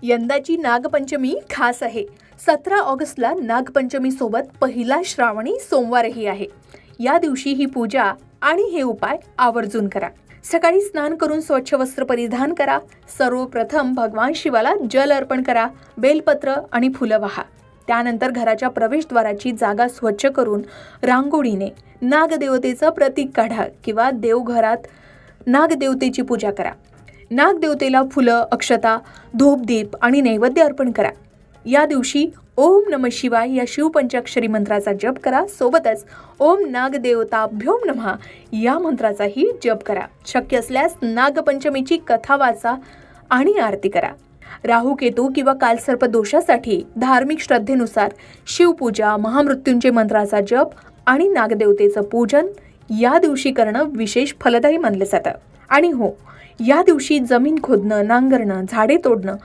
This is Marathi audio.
यंदाची नागपंचमी खास आहे. 17 ऑगस्टला नागपंचमी सोबत पहिला श्रावणी सोमवारही आहे. या दिवशी ही पूजा आणि हे उपाय आवर्जून करा. सकाळी स्नान करून स्वच्छ वस्त्र परिधान करा. सर्वप्रथम भगवान शिवाला जल अर्पण करा. बेलपत्र आणि फुलं वाहा. त्यानंतर घराच्या प्रवेशद्वाराची जागा स्वच्छ करून रांगोळीने नागदेवतेचं प्रतीक काढा किंवा देवघरात नागदेवतेची पूजा करा. नागदेवतेला फुलं, अक्षता, धूपदीप आणि नैवेद्य अर्पण करा. या दिवशी ओम नमः शिवाय या शिवपंचाक्षरी मंत्राचा जप करा. सोबतच ओम नागदेवताभ्योम नमः या मंत्राचाही जप करा. शक्य असल्यास नागपंचमीची कथा वाचा आणि आरती करा. राहू केतू किंवा कालसर्प दोषासाठी धार्मिक श्रद्धेनुसार शिवपूजा, महामृत्युंजय मंत्राचा जप आणि नागदेवतेचं पूजन या दिवशी करणं विशेष फलदायी मानलं जातं. आणि हो, या दिवशी जमीन खोदणं, नांगरणं, झाडे तोडणं